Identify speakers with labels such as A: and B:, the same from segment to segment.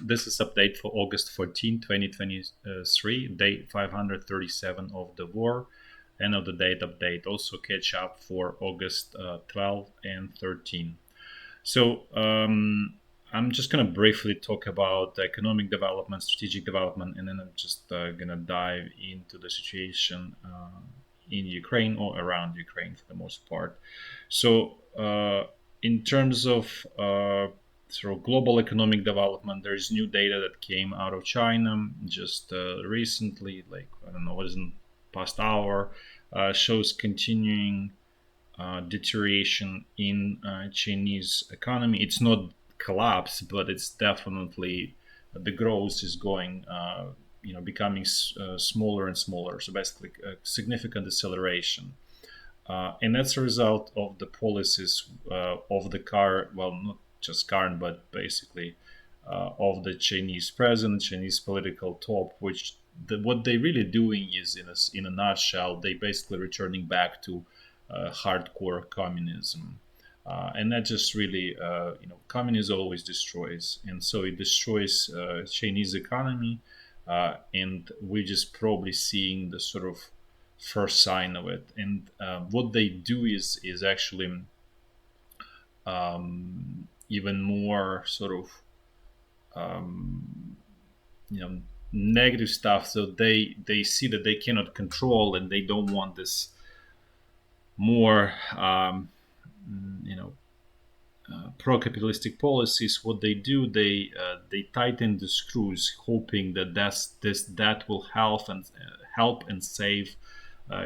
A: This is update for August 14, 2023, day 537 of the war. End of the date update. Also catch up for August 12 and 13. So I'm just going to briefly talk about the economic development, strategic development, and then I'm just going to dive into the situation in Ukraine or around Ukraine for the most part. So in terms of sort of global economic development, there is new data that came out of China just recently, like I don't know what is in past hour, shows continuing deterioration in Chinese economy. It's not collapse, but it's definitely the growth is going, becoming smaller and smaller. So basically, a significant deceleration. And that's a result of the policies of the well, not just current, but basically of the Chinese president, Chinese political top, which what they're really doing is, in a nutshell, they basically returning back to hardcore communism. And that just really, communism always destroys. And so it destroys Chinese economy. And we're just probably seeing the sort of first sign of it. And what they do is actually even more sort of you know negative stuff. So they see that they cannot control, and they don't want this more you know pro-capitalistic policies. What they do, they tighten the screws, hoping that that will help and save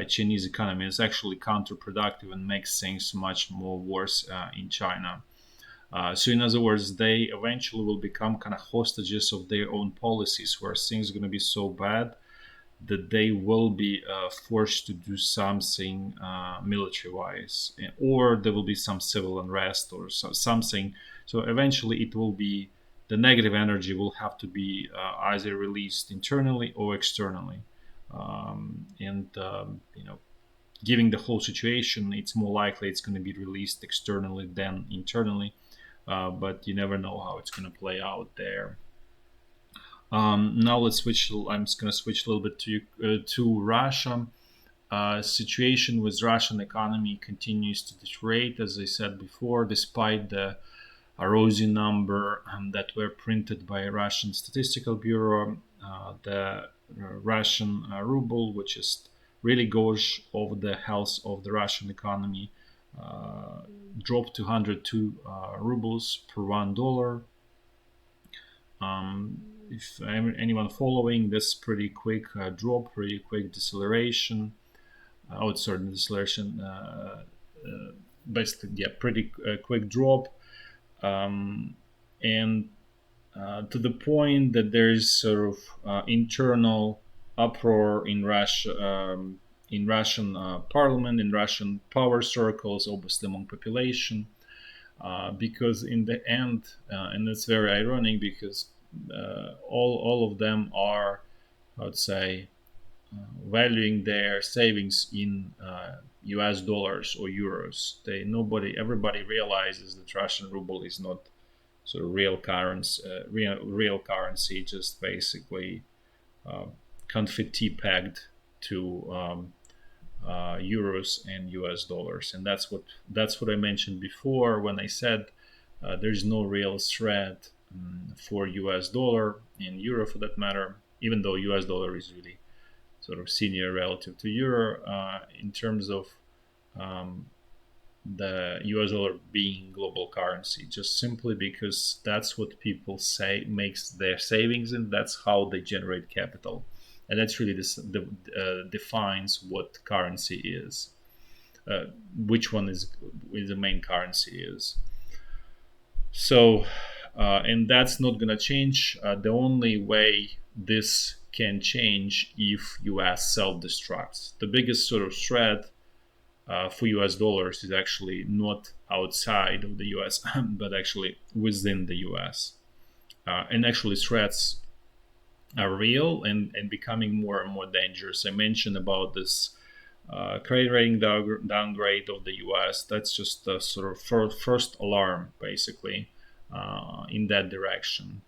A: Chinese economy. Is actually counterproductive and makes things much more worse in China. So in other words, they eventually will become kind of hostages of their own policies, where things are going to be so bad that they will be forced to do something military-wise, or there will be some civil unrest or something. So eventually, it will be the negative energy will have to be either released internally or externally, given the whole situation, it's more likely it's going to be released externally than internally. But you never know how it's going to play out there. Now let's switch. I'm just going to switch a little bit to Russia. Situation with Russian economy continues to deteriorate, as I said before, despite the rosy number that were printed by Russian Statistical Bureau. The Russian ruble, which is really goes over the health of the Russian economy, dropped to 102 rubles per $1. If anyone following this pretty quick drop, pretty quick deceleration, deceleration, basically, yeah, pretty quick drop, and to the point that there is sort of internal uproar in Russia, in Russian parliament, in Russian power circles, obviously among population, because in the end, and it's very ironic because all of them are, I would say, valuing their savings in U.S. dollars or euros. Everybody realizes that Russian ruble is not sort of real currency, real currency, just basically confetti pegged to euros and US dollars. And that's what I mentioned before when I said there's no real threat for US dollar and euro for that matter, even though US dollar is really sort of senior relative to euro in terms of the US dollar being global currency, just simply because that's what people say makes their savings, and that's how they generate capital. And that's really defines what currency is, which one is the main currency is. So, and that's not going to change. The only way this can change if US self-destructs. The biggest sort of threat for US dollars is actually not outside of the US, but actually within the US. And actually, threats are real and becoming more and more dangerous. I mentioned about this credit rating downgrade of the US. That's just the sort of first alarm, basically, in that direction.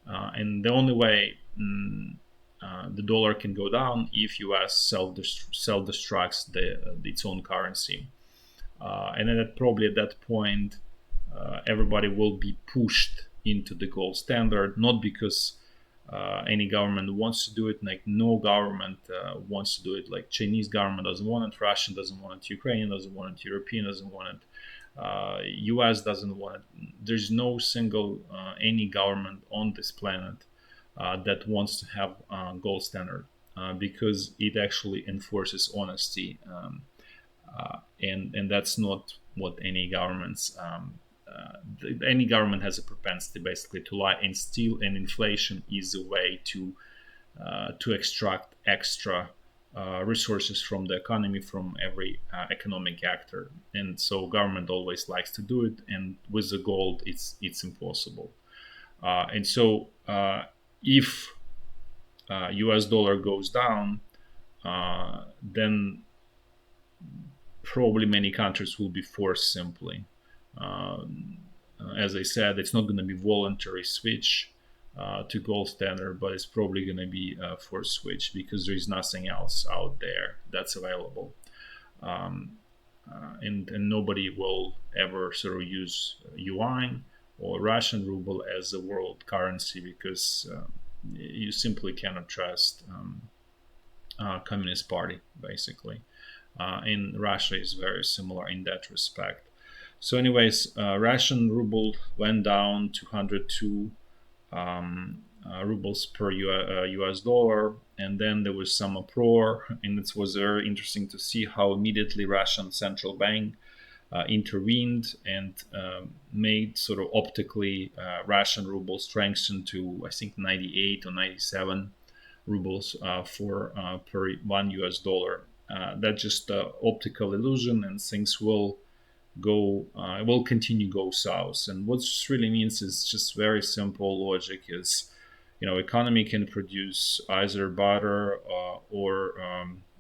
A: and the only way the dollar can go down if US self-destructs its own currency. And then probably at that point, everybody will be pushed into the gold standard, not because any government wants to do it. Like no government wants to do it. Like Chinese government doesn't want it, Russian doesn't want it, Ukrainian doesn't want it, European doesn't want it, US doesn't want it. There's no single any government on this planet that wants to have gold standard because it actually enforces honesty, and that's not what any governments. Any government has a propensity basically to lie and steal, and inflation is a way to extract extra resources from the economy, from every economic actor, and so government always likes to do it. And with the gold, it's impossible. And so if U.S. dollar goes down, then probably many countries will be forced simply. As I said, it's not going to be voluntary switch to gold standard, but it's probably going to be a forced switch because there is nothing else out there that's available. And nobody will ever sort of use yuan or Russian ruble as a world currency because you simply cannot trust Communist Party, basically. And Russia is very similar in that respect. So, anyways, Russian ruble went down to 102 rubles per US dollar, and then there was some uproar, and it was very interesting to see how immediately Russian central bank intervened and made sort of optically Russian ruble strengthen to I think 98 or 97 rubles per 1 US dollar. That's just optical illusion, and things will continue go south. And what this really means is just very simple logic: is economy can produce either butter or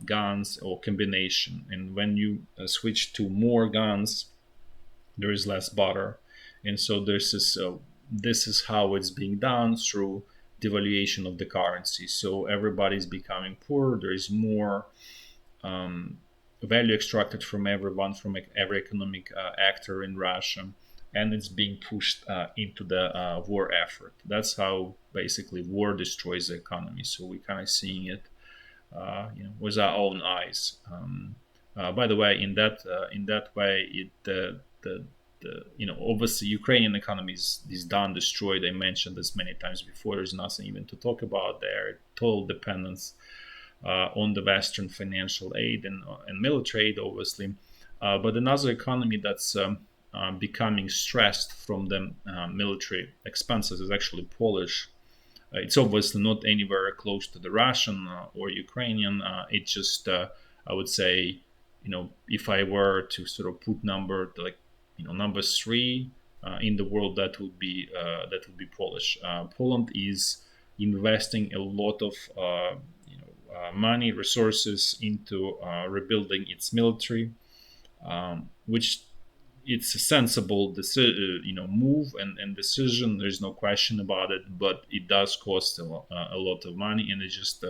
A: guns or combination, and when you switch to more guns, there is less butter, and so this is how it's being done through devaluation of the currency. So everybody's becoming poor. There is more value extracted from everyone, from every economic actor in Russia, and it's being pushed into the war effort. That's how basically war destroys the economy. So we're kind of seeing it, with our own eyes. By the way, in that way, obviously Ukrainian economy is done, destroyed. I mentioned this many times before. There's nothing even to talk about there. Total dependence on the Western financial aid and military aid, obviously. But another economy that's becoming stressed from the military expenses is actually Polish. It's obviously not anywhere close to the Russian or Ukrainian. It's just, I would say, if I were to sort of put number three in the world, that would be Polish. Poland is investing a lot of money, resources into rebuilding its military, which it's a sensible move and decision. There's no question about it, but it does cost a lot of money, and it's just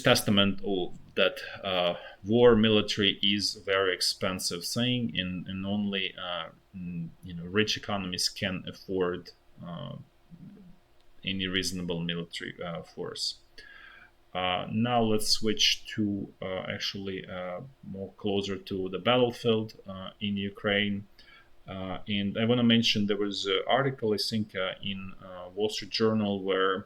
A: testament of that war military is a very expensive thing, and only rich economies can afford any reasonable military force. Now let's switch to actually more closer to the battlefield in Ukraine. And I want to mention there was an article, I think, in Wall Street Journal where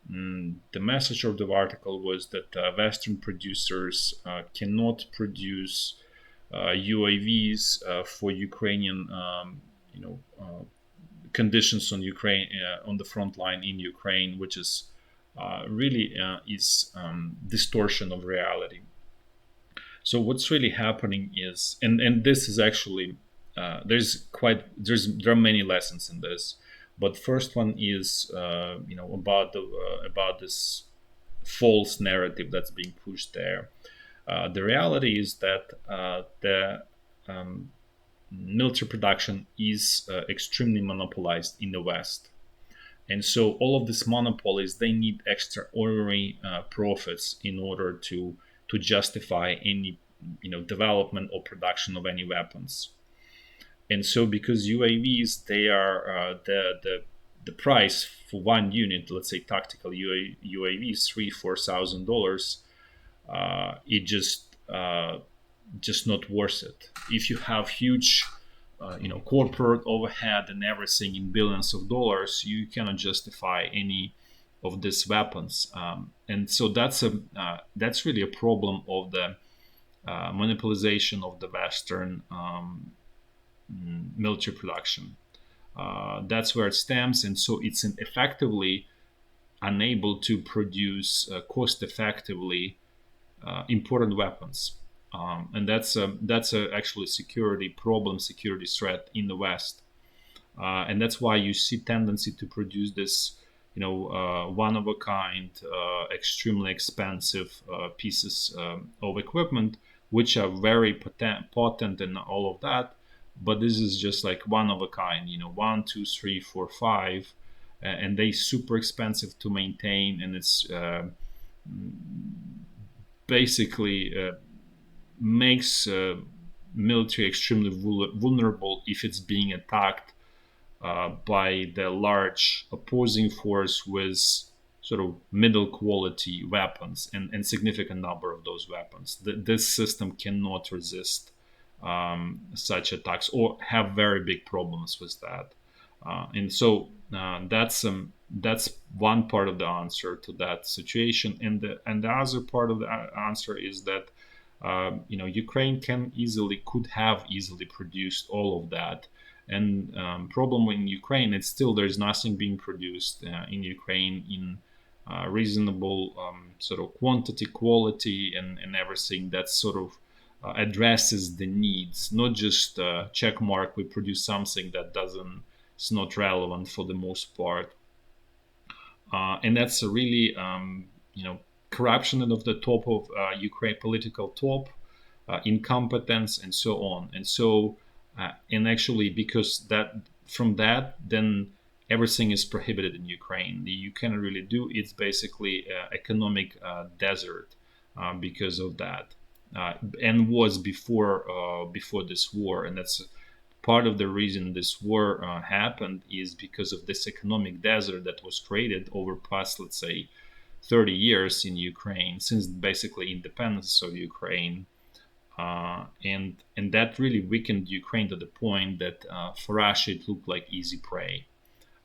A: the message of the article was that Western producers cannot produce UAVs for Ukrainian, conditions on Ukraine, on the front line in Ukraine, which is really is distortion of reality. So what's really happening is, and this is actually there are many lessons in this, but first one is about this false narrative that's being pushed there. The reality is that the military production is extremely monopolized in the West. And so all of these monopolies, they need extraordinary profits in order to justify any development or production of any weapons. And so because UAVs, they are the price for one unit, let's say tactical UAV is $3,000-4,000. It just not worth it. If you have huge corporate overhead and everything in billions of dollars, you cannot justify any of these weapons. And so that's really a problem of the monopolization of the Western military production. That's where it stems, and so it's effectively unable to produce cost effectively important weapons. And that's actually security problem, security threat in the West, and that's why you see tendency to produce this, one of a kind, extremely expensive pieces of equipment, which are very potent and all of that. But this is just like one of a kind, 1, 2, 3, 4, 5, and they super expensive to maintain, and it's basically makes military extremely vulnerable if it's being attacked by the large opposing force with sort of middle quality weapons and significant number of those weapons. This system cannot resist such attacks or have very big problems with that. And so that's one part of the answer to that situation. And the other part of the answer is that Ukraine could have easily produced all of that. And problem in Ukraine, it's still there's nothing being produced in Ukraine in reasonable sort of quantity, quality, and everything that sort of addresses the needs, not just check mark. We produce something that it's not relevant for the most part, and that's a really corruption of the top of Ukraine political top, incompetence, and so on. And so, and actually, because that from that, then everything is prohibited in Ukraine. You cannot really do. It's basically economic desert because of that, and was before this war. And that's part of the reason this war happened is because of this economic desert that was created over past, let's say, 30 years in Ukraine, since basically independence of Ukraine. And that really weakened Ukraine to the point that for Russia it looked like easy prey.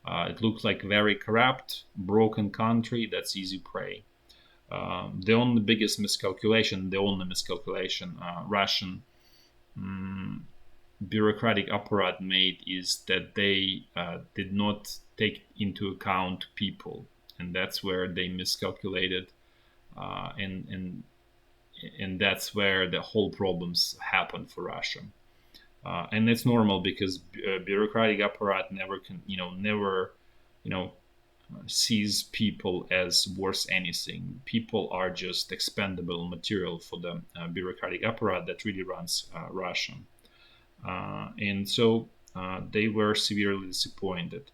A: It looked like very corrupt, broken country that's easy prey. The only miscalculation Russian bureaucratic apparatus made is that they did not take into account people, and that's where they miscalculated, and that's where the whole problems happened for Russia. And it's normal because bureaucratic apparatus never sees people as worth anything. People are just expendable material for the bureaucratic apparatus that really runs Russia. And so they were severely disappointed.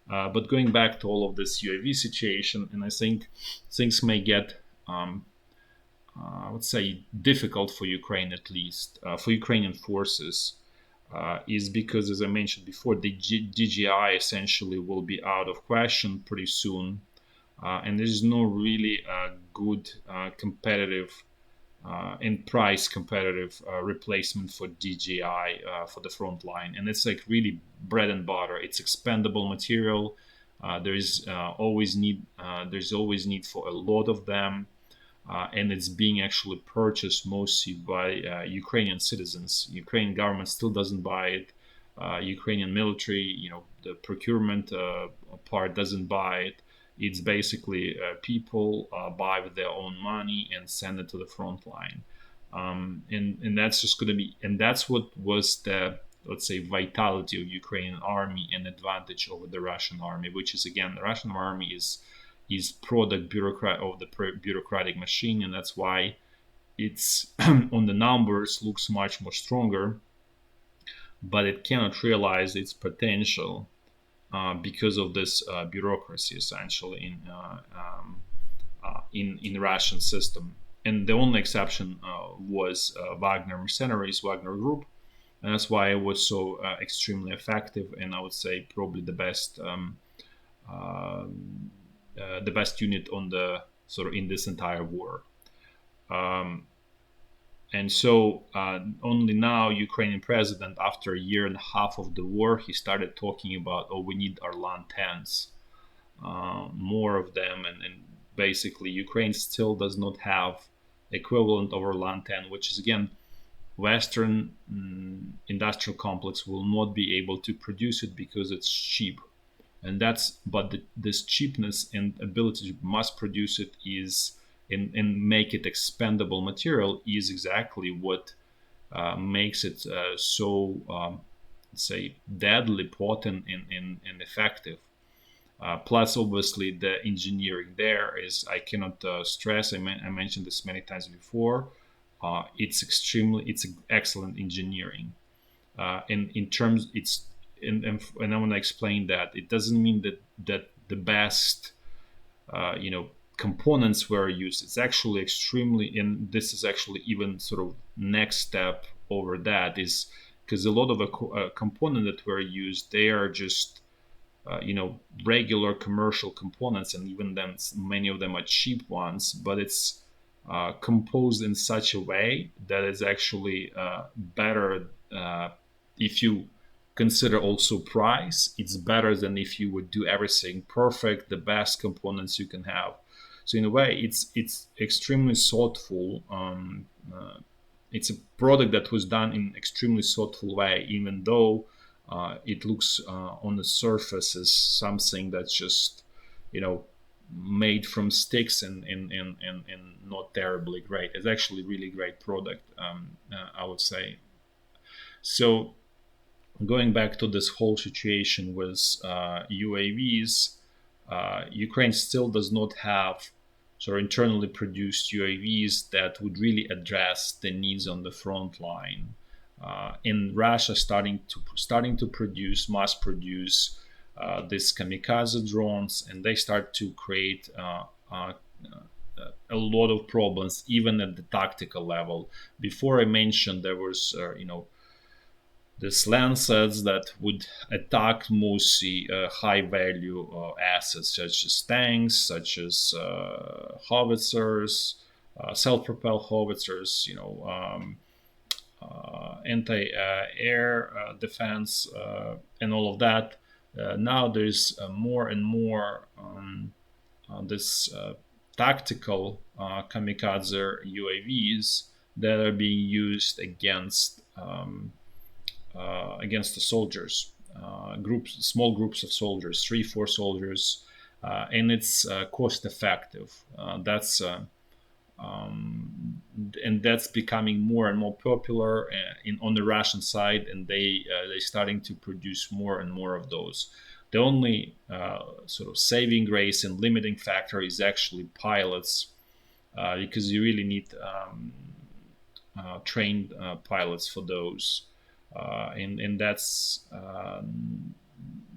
A: But going back to all of this UAV situation, and I think things may get, I would say, difficult for Ukraine, at least for Ukrainian forces, is because, as I mentioned before, the DJI essentially will be out of question pretty soon, and there's no really good competitive and price competitive replacement for DJI for the Frontline. And it's like really bread and butter. It's expendable material. There's always need for a lot of them, and it's being actually purchased mostly by Ukrainian citizens. Ukrainian government still doesn't buy it. Ukrainian military, the procurement part doesn't buy it. It's basically people buy with their own money and send it to the front line. And that's just going to be, and that's what was the, let's say, vitality of Ukrainian army and advantage over the Russian army, which is, again, the Russian army is product of the bureaucratic machine, and that's why it's on the numbers looks much more stronger, but it cannot realize its potential because of this bureaucracy, essentially in Russian system. And the only exception was Wagner mercenaries, Wagner Group, and that's why it was so extremely effective. And I would say probably the best unit on the sort of in this entire war. And so only now Ukrainian president, after a year and a half of the war, he started talking about, oh, we need our land 10s, more of them. And basically Ukraine still does not have equivalent of our land 10, which is again, Western industrial complex will not be able to produce it because it's cheap. And this cheapness and ability to mass produce it is and make it expendable material is exactly what makes it so say deadly potent and effective. Plus, obviously, the engineering there is, I cannot stress, I mentioned this many times before, it's excellent engineering. And in terms, and I want to explain that it doesn't mean that the best, components were used. It's actually extremely, and this is actually even sort of next step over that is because a lot of the component that were used, they are just regular commercial components, and even then many of them are cheap ones, but it's composed in such a way that it's actually better if you consider also price. It's better than if you would do everything perfect, the best components you can have. So in a way, it's extremely thoughtful. It's a product that was done in extremely thoughtful way, even though it looks on the surface as something that's just, made from sticks and not terribly great. It's actually a really great product, I would say. So going back to this whole situation with UAVs, Ukraine still does not have sort of internally produced UAVs that would really address the needs on the front line. In Russia, starting to mass produce these kamikaze drones, and they start to create a lot of problems, even at the tactical level. Before I mentioned there was, these Lancets that would attack mostly high value assets such as tanks, such as howitzers, self-propelled howitzers, anti-air defense, and all of that. Now there's more and more this tactical kamikaze UAVs that are being used against the soldiers, small groups of soldiers, 3-4 soldiers, and it's cost effective. And that's becoming more and more popular on the Russian side, and they're starting to produce more and more of those. The only sort of saving grace and limiting factor is actually pilots, because you really need trained pilots for those. And that's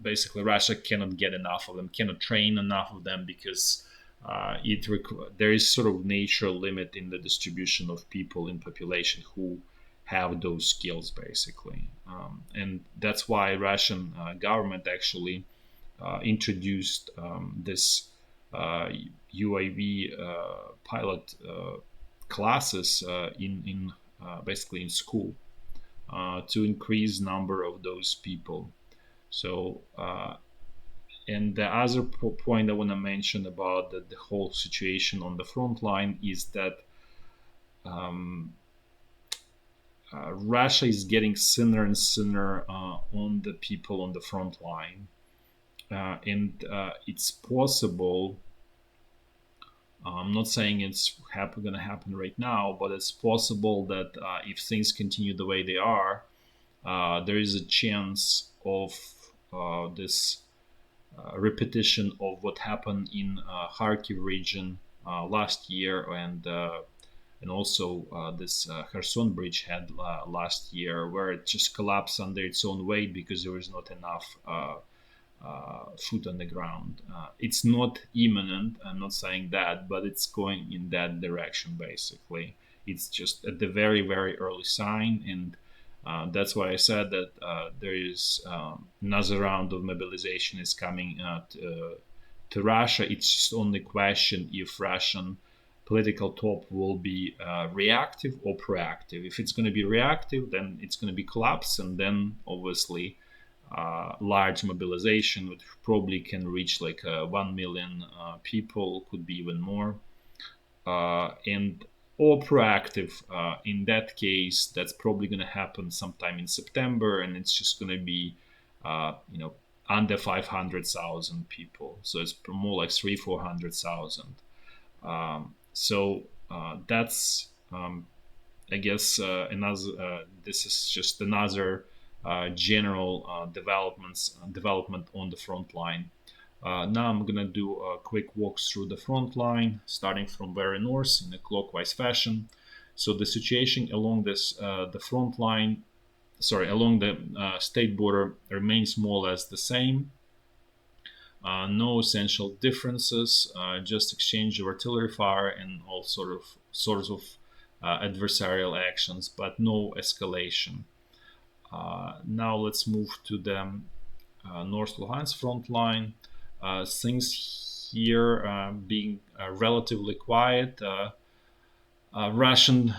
A: basically Russia cannot get enough of them, cannot train enough of them, because there is sort of natural limit in the distribution of people in population who have those skills, basically. And that's why Russian government actually introduced this UAV pilot classes in basically in school, to increase number of those people. So and the other point I want to mention about the whole situation on the front line is that Russia is getting thinner and thinner on the people on the front line, and it's possible. I'm not saying it's going to happen right now, but it's possible that if things continue the way they are, there is a chance of this repetition of what happened in Kharkiv region last year, and also this Kherson bridge had last year, where it just collapsed under its own weight because there was not enough foot on the ground. It's not imminent, I'm not saying that, but it's going in that direction basically. It's just at the very, very early sign, and that's why I said that there is another round of mobilization is coming to Russia. It's just only question if Russian political top will be reactive or proactive. If it's going to be reactive, then it's going to be collapse, and then obviously large mobilization, which probably can reach like 1 million people, could be even more. And or proactive. In that case, that's probably going to happen sometime in September, and it's just going to be, under 500,000 people. So it's more like 400,000. That's, I guess, another. This is just another general development on the front line. Now I'm gonna do a quick walk through the front line, starting from very north in a clockwise fashion. So the situation along the front line, along the state border remains more or less the same. No essential differences, just exchange of artillery fire and all sorts of adversarial actions, but no escalation. Now let's move to the North Luhansk front line. Things here being relatively quiet. Russian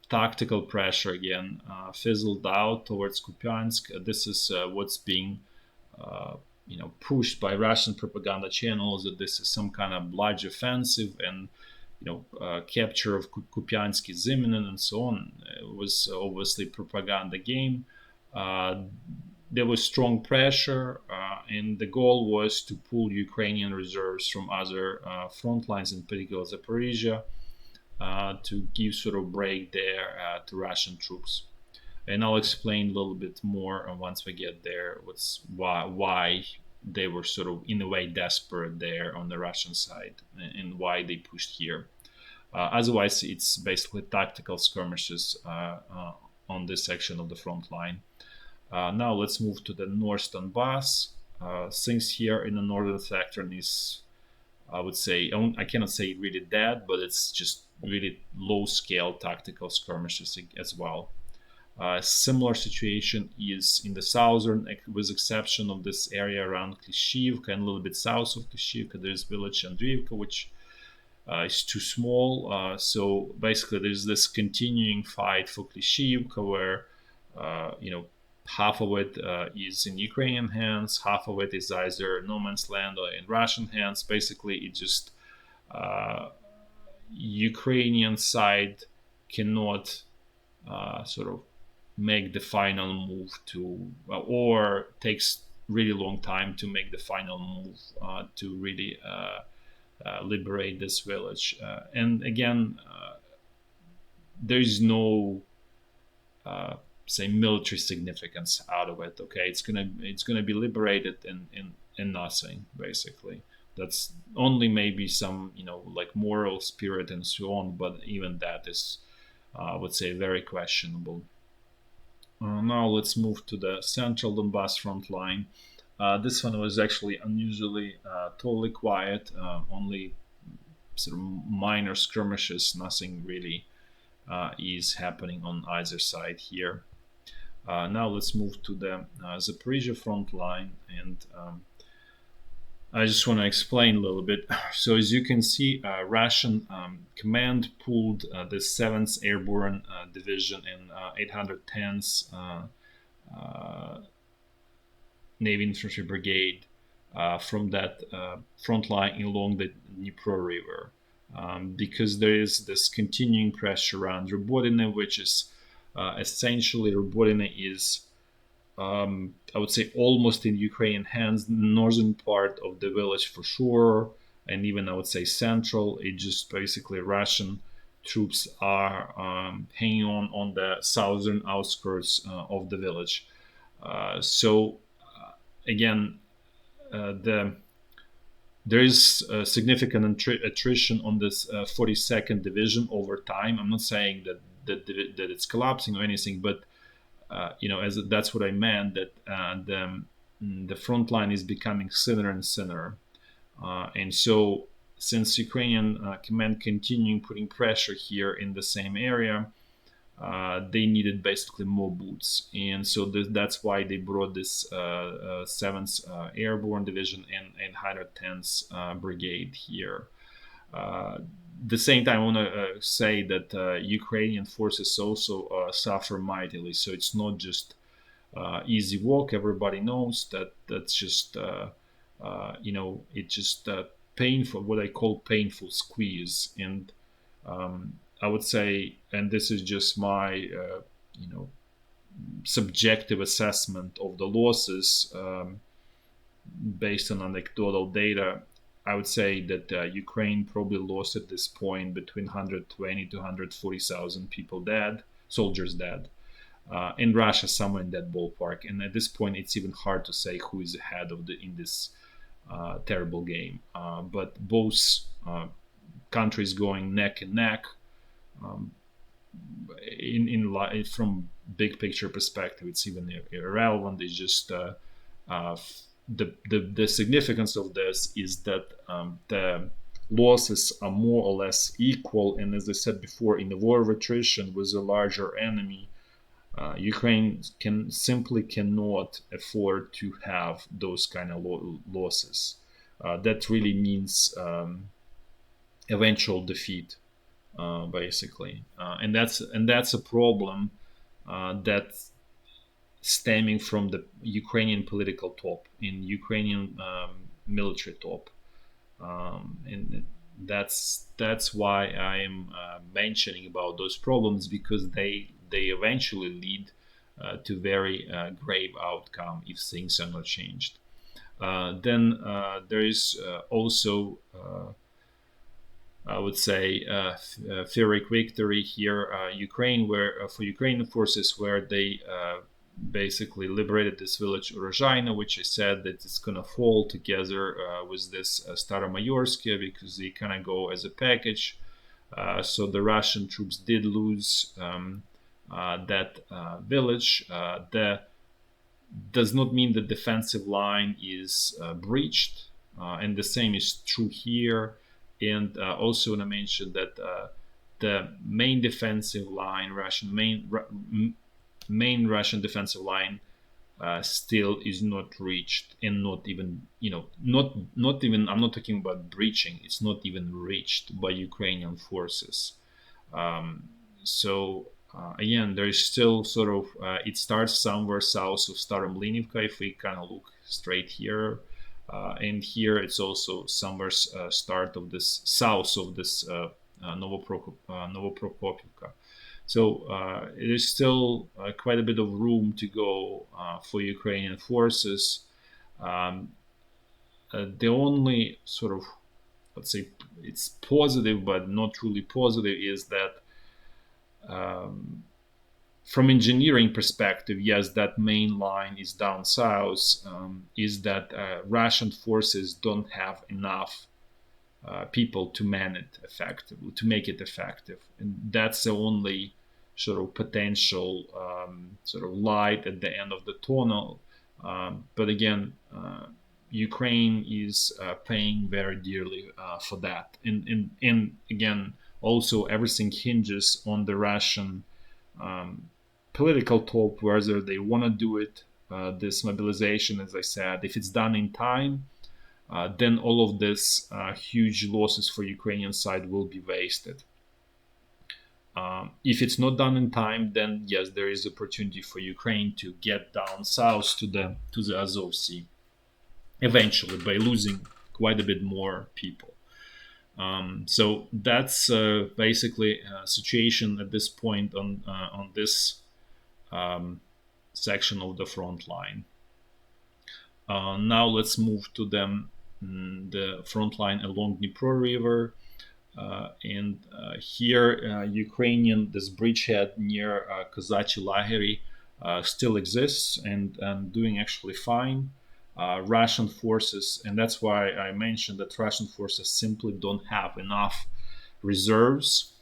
A: tactical pressure again fizzled out towards Kupiansk. This is what's being pushed by Russian propaganda channels, that this is some kind of large offensive, and capture of Kupiansk is imminent and so on. It was obviously propaganda game. There was strong pressure, and the goal was to pull Ukrainian reserves from other front lines, in particular Zaporizhzhia, to give sort of break there to Russian troops. And I'll explain a little bit more once we get there. Why they were sort of in a way desperate there on the Russian side, and why they pushed here. Otherwise, it's basically tactical skirmishes on this section of the front line. Now let's move to the North Donbass. Things here in the northern sector is, I would say, I cannot say really dead, but it's just really low-scale tactical skirmishes as well. Similar situation is in the southern, with exception of this area around Klishivka and a little bit south of Klishivka. There's village Andriivka, which is too small. So basically, there's this continuing fight for Klishivka, where half of it is in Ukrainian hands, half of it is either no man's land or in Russian hands. Basically, it just Ukrainian side cannot sort of make the final move to, or takes really long time to make the final move to really liberate this village. And again, there is no say military significance out of it. Okay, it's gonna be liberated and nothing basically. That's only maybe some like moral spirit and so on, but even that is I would say very questionable. Now let's move to the central Donbass front line. This one was actually unusually totally quiet, only sort of minor skirmishes, nothing really is happening on either side here. Now let's move to the Zaporizhzhia front line, and I just want to explain a little bit. So as you can see, Russian command pulled the 7th Airborne Division and 810th Navy Infantry Brigade from that front line along the Dnipro River, because there is this continuing pressure around Robotyne, which is essentially Robotyne is I would say almost in Ukrainian hands, northern part of the village for sure, and even I would say central. It just basically Russian troops are hanging on the southern outskirts of the village. Again, there is significant attrition on this 42nd Division over time. I'm not saying that it's collapsing or anything, but that's what I meant. That the front line is becoming thinner and thinner. And so, since Ukrainian command continuing putting pressure here in the same area, they needed basically more boots, and so that's why they brought this 7th Airborne Division and 110th Brigade here. The same time, I want to say that Ukrainian forces also suffer mightily, so it's not just easy walk. Everybody knows that that's just it's just painful, what I call painful squeeze. And I would say, and this is just my subjective assessment of the losses based on anecdotal data, I would say that Ukraine probably lost at this point between 120 to 140,000 people dead, soldiers dead. In Russia, somewhere in that ballpark. And at this point, it's even hard to say who is ahead of in this terrible game. But both countries going neck and neck. From big picture perspective, it's even irrelevant. It's just the significance of this is that the losses are more or less equal. And as I said before, in the war of attrition with a larger enemy, Ukraine simply cannot afford to have those kind of losses. That really means eventual defeat, basically, and that's a problem that's stemming from the Ukrainian political top, in Ukrainian military top, and that's why I am mentioning about those problems, because they eventually lead to very grave outcome if things are not changed. Then there is also, I would say, Pyrrhic victory here, Ukraine, where for Ukrainian forces, where they basically liberated this village Urozhayne, which I said that it's gonna fall together with this Staromlynivka, because they kind of go as a package. So the Russian troops did lose that village. That does not mean the defensive line is breached, and the same is true here. And also want to mention that the main defensive line, main Russian defensive line, still is not reached, and not even not even, I'm not talking about breaching. It's not even reached by Ukrainian forces. So again, there is still sort of it starts somewhere south of Staromlynivka, if we kind of look straight here. And here it's also somewhere start of this south of this Novoprokopivka. So it is still quite a bit of room to go for Ukrainian forces. The only sort of, let's say, it's positive but not really positive, is that from engineering perspective, yes, that main line is down south, is that Russian forces don't have enough people to man it effectively, to make it effective. And that's the only sort of potential sort of light at the end of the tunnel. But again, Ukraine is paying very dearly for that. And again, also everything hinges on the Russian political top, whether they want to do it, this mobilization. As I said, if it's done in time, then all of this huge losses for Ukrainian side will be wasted. If it's not done in time, then yes, there is opportunity for Ukraine to get down south to the Azov Sea eventually, by losing quite a bit more people. So that's basically a situation at this point on this section of the front line. Now let's move to the front line along Dnipro River. And here, Ukrainian, this bridgehead near Kozachyi Lagery still exists and doing actually fine. Russian forces, and that's why I mentioned that Russian forces simply don't have enough reserves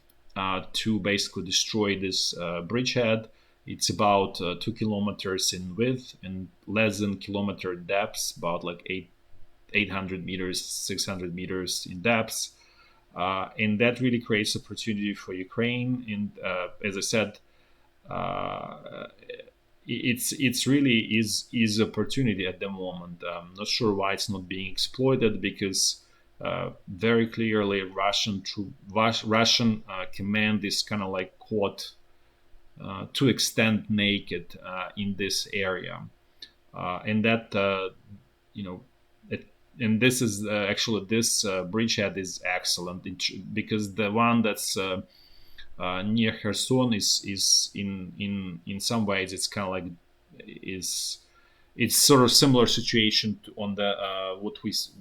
A: to basically destroy this bridgehead. It's about 2 kilometers in width and less than kilometer depth, about like 800 meters, 600 meters in depth. And that really creates opportunity for Ukraine. And as I said, uh, it's really is opportunity at the moment. I'm not sure why it's not being exploited, because very clearly Russian command is kind of like caught to extent naked in this area, and that you know it, and this is actually this bridgehead is excellent because the one that's near Kherson is in some ways it's kind of like is it's sort of similar situation to, on the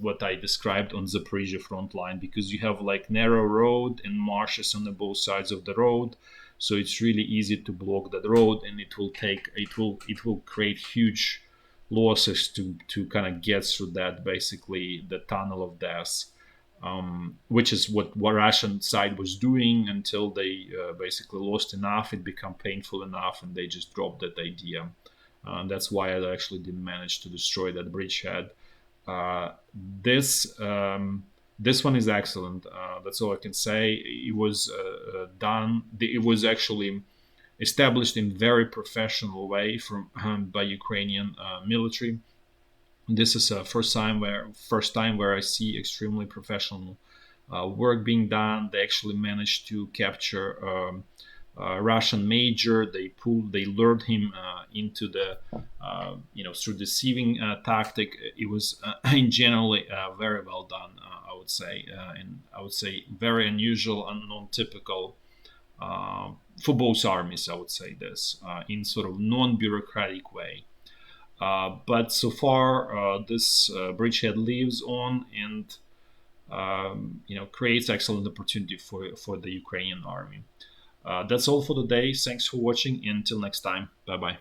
A: what I described on Zaporizhzhia front line, because you have like narrow road and marshes on the both sides of the road, so it's really easy to block that road, and it will create huge losses to kind of get through that, basically the tunnel of death, which is what Russian side was doing until they basically lost enough, it became painful enough, and they just dropped that idea. That's why I actually didn't manage to destroy that bridgehead. Uh, this this one is excellent. That's all I can say. It was done. It was actually established in very professional way from by Ukrainian military. This is a first time where I see extremely professional work being done. They actually managed to capture Russian major. They lured him into the through deceiving tactic. It was in generally very well done. I would say, and I would say very unusual and non-typical for both armies. I would say this in sort of non-bureaucratic way. But so far, this bridgehead lives on, and creates excellent opportunity for the Ukrainian army. That's all for today. Thanks for watching. Until next time. Bye bye.